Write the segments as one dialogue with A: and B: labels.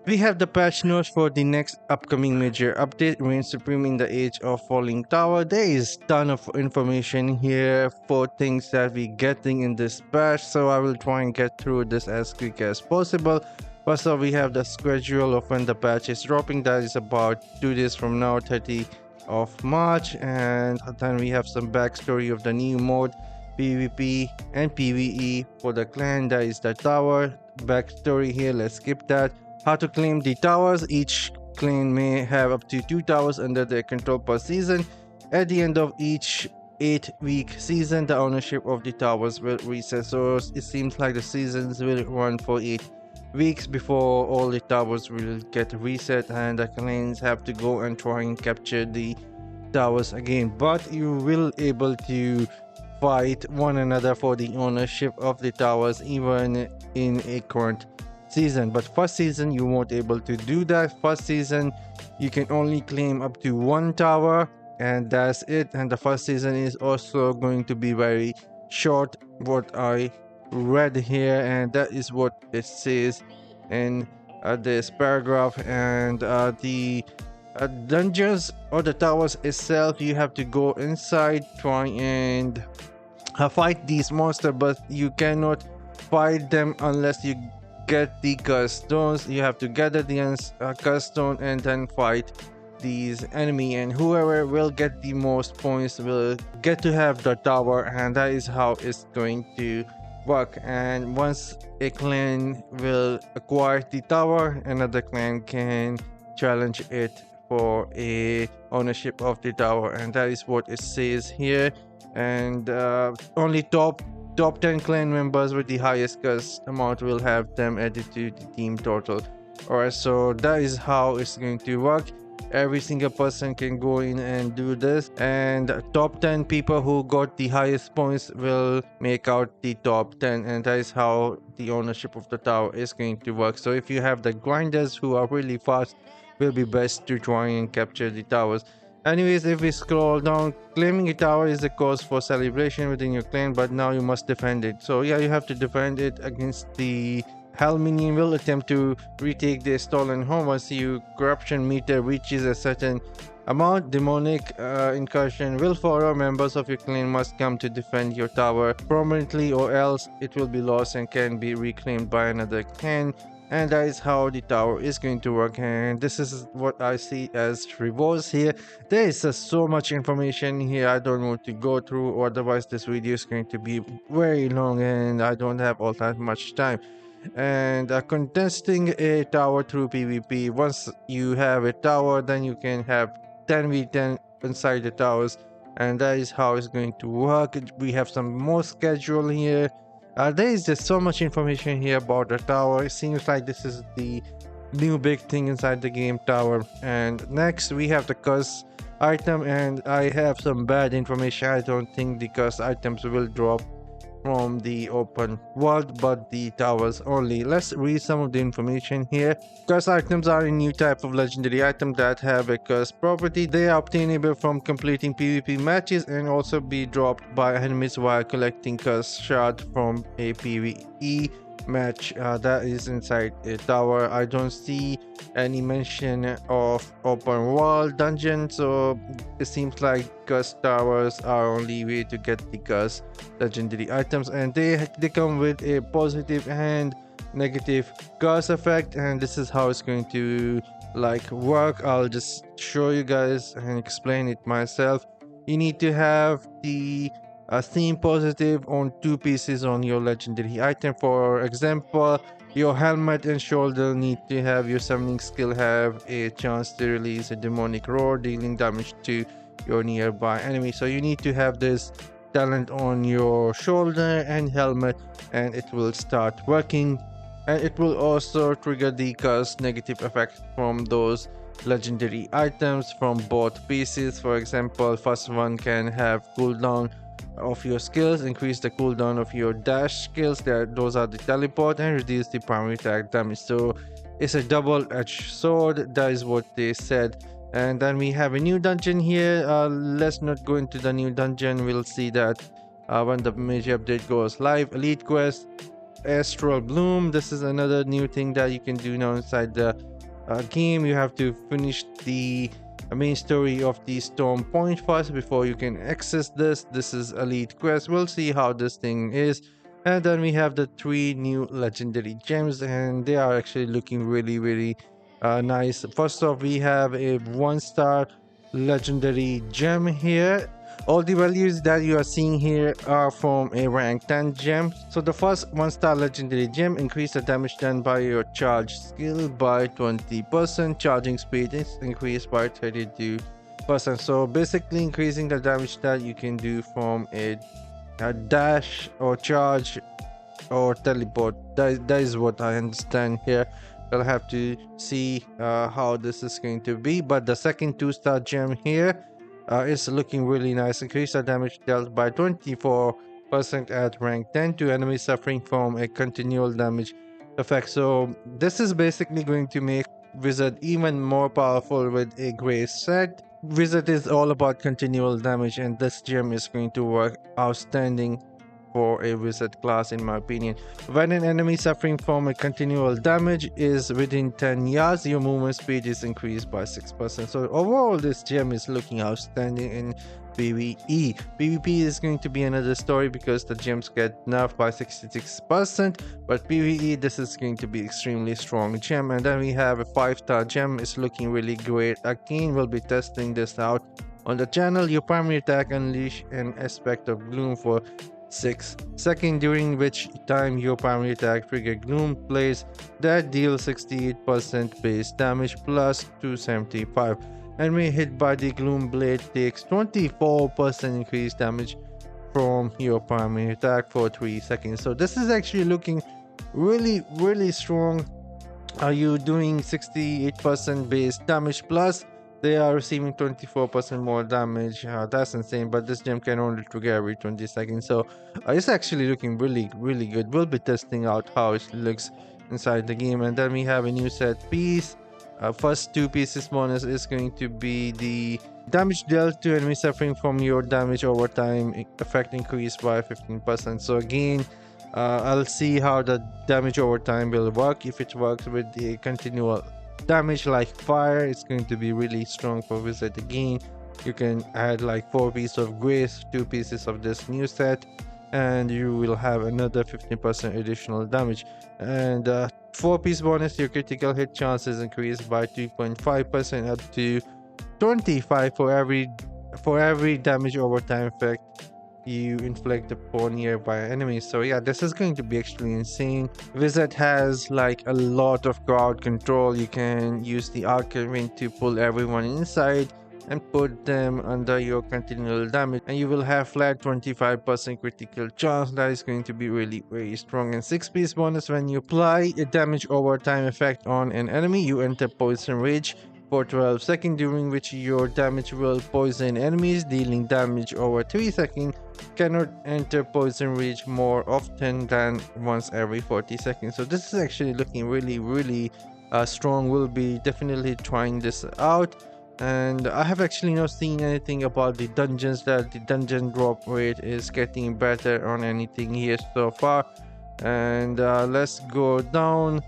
A: We have the patch notes for the next upcoming major update, Reign Supreme in the Age of Falling Tower. There is ton of information here for things that we getting in this patch, so I will try and get through this as quick as possible. First off, we have the schedule of when the patch is dropping. That is about 2 days from now, 30 of March, and then we have some backstory of the new mode, PvP and PvE for the clan. That is the tower backstory here. Let's skip that. How to claim the towers. Each clan may have up to 2 towers under their control per season. At the end of each 8-week season, the ownership of the towers will reset. So it seems like the seasons will run for 8 weeks before all the towers will get reset, and the clans have to go and try and capture the towers again. But you will able to fight one another for the ownership of the towers even in a current season. But first season you won't able to do that. First season you can only claim up to 1 tower, and that's it. And the first season is also going to be very short, what I read here, and that is what it says in this paragraph. And the dungeons or the towers itself, you have to go inside, try and fight these monsters, but you cannot fight them unless you get the cursed stones. You have to gather the cursed stone and then fight these enemy, and whoever will get the most points will get to have the tower, and that is how it's going to work. And once a clan will acquire the tower, another clan can challenge it for a ownership of the tower, and that is what it says here. And only top 10 clan members with the highest curse amount will have them added to the team total. Alright, so that is how it's going to work. Every single person can go in and do this, and top 10 people who got the highest points will make out the top 10, and that is how the ownership of the tower is going to work. So if you have the grinders who are really fast, will be best to try and capture the towers. Anyways, if we scroll down, claiming a tower is a cause for celebration within your clan, but now you must defend it. So yeah, you have to defend it against the Hell minion will attempt to retake their stolen home. Once your corruption meter reaches a certain amount, demonic incursion will follow. Members of your clan must come to defend your tower permanently, or else it will be lost and can be reclaimed by another clan. And that is how the tower is going to work, and this is what I see as rewards here. There is so much information here I don't want to go through, otherwise this video is going to be very long and I don't have all that much time. And contesting a tower through PvP. Once you have a tower, then you can have 10v10 inside the towers, and that is how it's going to work. We have some more schedule here. There is just so much information here about the tower. It seems like this is the new big thing inside the game, tower. And next we have the curse item, and I have some bad information. I don't think the curse items will drop from the open world, but the towers only. Let's read some of the information here. Curse items are a new type of legendary item that have a curse property. They are obtainable from completing PvP matches and also be dropped by enemies while collecting curse shard from a PvE match that is inside a tower. I don't see any mention of open world dungeon, so it seems like curse towers are only way to get the curse legendary items, and they come with a positive and negative curse effect, and this is how it's going to like work. I'll just show you guys and explain it myself. You need to have the theme positive on 2 pieces on your legendary item. For example, your helmet and shoulder need to have your summoning skill have a chance to release a demonic roar dealing damage to your nearby enemy. So you need to have this talent on your shoulder and helmet, and it will start working. And it will also trigger the curse negative effect from those legendary items from both pieces. For example, first one can have cooldown of your skills, increase the cooldown of your dash skills, those are the teleport, and reduce the primary attack damage. So it's a double-edged sword, that is what they said. And then we have a new dungeon here. Let's not go into the new dungeon, we'll see that when the major update goes live. Elite quest, Astral Bloom. This is another new thing that you can do now inside the game. You have to finish the main story of the Storm Point first before you can access this. This is Elite Quest. We'll see how this thing is. And then we have the 3 new legendary gems, and they are actually looking really nice. First off, we have a 1-star legendary gem here. All the values that you are seeing here are from a rank 10 gem. So the first 1-star legendary gem increase the damage done by your charge skill by 20%. Charging speed is increased by 32%. So basically increasing the damage that you can do from a dash or charge or teleport. That is what I understand here. I'll have to see how this is going to be. But the second 2-star gem here is looking really nice. Increase the damage dealt by 24% at rank 10 to enemies suffering from a continual damage effect. So this is basically going to make Wizard even more powerful with a Grace set. Wizard is all about continual damage, and this gem is going to work outstanding for a wizard class in my opinion. When an enemy suffering from a continual damage is within 10 yards, your movement speed is increased by 6%. So overall this gem is looking outstanding in PvE. PvP is going to be another story because the gems get nerfed by 66%, but PvE this is going to be extremely strong gem. And then we have a 5-star gem. It's looking really great. Again, we'll be testing this out on the channel. Your primary attack unleash an aspect of gloom for 6 seconds, during which time your primary attack trigger gloom plays that deals 68% base damage plus 275. Enemy hit by the gloom blade takes 24% increased damage from your primary attack for 3 seconds. So this is actually looking really strong. Are you doing 68% base damage plus they are receiving 24% more damage? That's insane, but this gem can only trigger every 20 seconds. So it's actually looking really good. We'll be testing out how it looks inside the game. And then we have a new set piece. First 2 pieces bonus is going to be the damage dealt to enemies suffering from your damage over time effect increased by 15%. So again, I'll see how the damage over time will work. If it works with the continual damage like fire, it's going to be really strong for wizard. Again, you can add like 4 pieces of grace, 2 pieces of this new set, and you will have another 15% additional damage. And 4-piece bonus, your critical hit chance is increased by 2.5% up to 25 for every damage over time effect you inflict upon nearby enemies. So yeah, this is going to be actually insane. Wizard has like a lot of crowd control. You can use the Archiving to pull everyone inside and put them under your continual damage, and you will have flat 25% critical chance. That is going to be really very strong. And 6-piece bonus, when you apply a damage over time effect on an enemy, you enter poison rage for 12 seconds, during which your damage will poison enemies, dealing damage over 3 seconds. Cannot enter poison rage more often than once every 40 seconds. So this is actually looking really strong. We'll be definitely trying this out. And I have actually not seen anything about the dungeons, that the dungeon drop rate is getting better on anything here so far. And let's go down.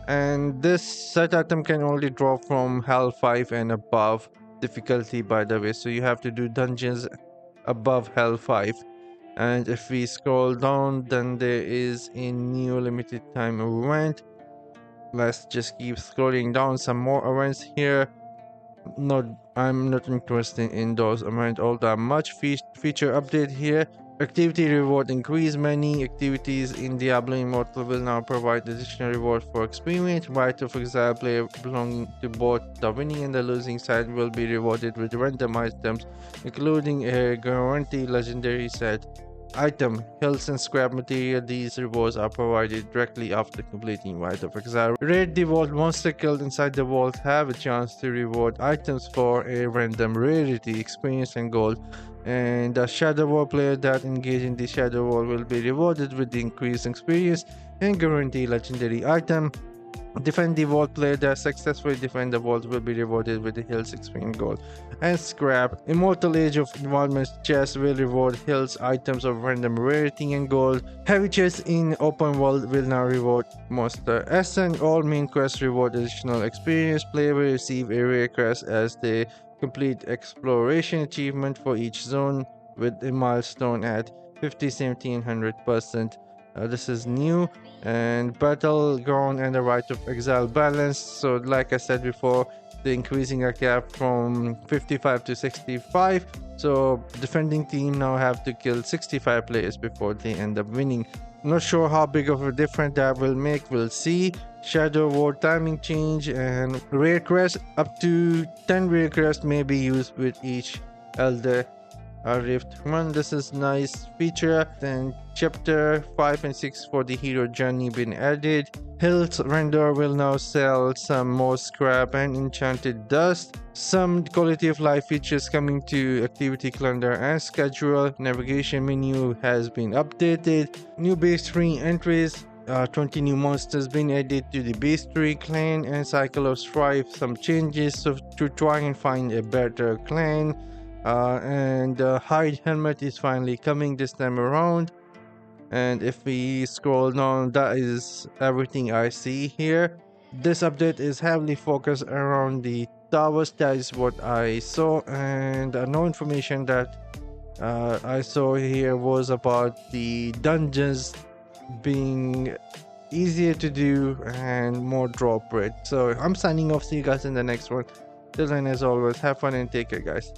A: And this set item can only drop from Hell 5 and above difficulty, by the way. So you have to do dungeons above Hell 5. And if we scroll down, then there is a new limited time event. Let's just keep scrolling down. Some more events here. I'm not interested in those events all that much. Feature update here. Activity reward increase. Many activities in Diablo Immortal will now provide additional reward for experience. Right of exile player belonging to both the winning and the losing side will be rewarded with random items, including a guaranteed legendary set item, health and scrap material. These rewards are provided directly after completing Rite of Exile. Raid the vault. Monster killed inside the vault have a chance to reward items for a random rarity, experience and gold. And the Shadow Wall player that engage in the Shadow Wall will be rewarded with the increased experience and guaranteed legendary item. Defend the vault. Player that successfully defend the vault will be rewarded with the Hills experience gold. And scrap. Immortal Age of Advancement chest will reward Hills items of random rarity and gold. Heavy chests in open world will now reward monster essence. All main quests reward additional experience. Player will receive a rare quest as they complete exploration achievement for each zone with a milestone at 50, 70, and 100%. This is new. And battleground and the right of exile balance. So like I said before, the increasing a cap from 55 to 65. So defending team now have to kill 65 players before they end up winning. Not sure how big of a difference that will make. We'll see. Shadow War timing change and rare crest. Up to 10 rare crest may be used with each Elder Rift 1. This is nice feature. Then chapter 5 and 6 for the hero journey been added. Hills Render will now sell some more scrap and enchanted dust. Some quality of life features coming to activity calendar and schedule. Navigation menu has been updated. New base 3 entries. 20 new monsters been added to the base 3 clan and cycle of strife. Some changes to try and find a better clan. And hide helmet is finally coming this time around. And if we scroll down, that is everything I see here. This update is heavily focused around the towers. That is what I saw, and no information that I saw here was about the dungeons being easier to do and more drop rate. So I'm signing off. See you guys in the next one. Till then, as always, have fun and take care, guys.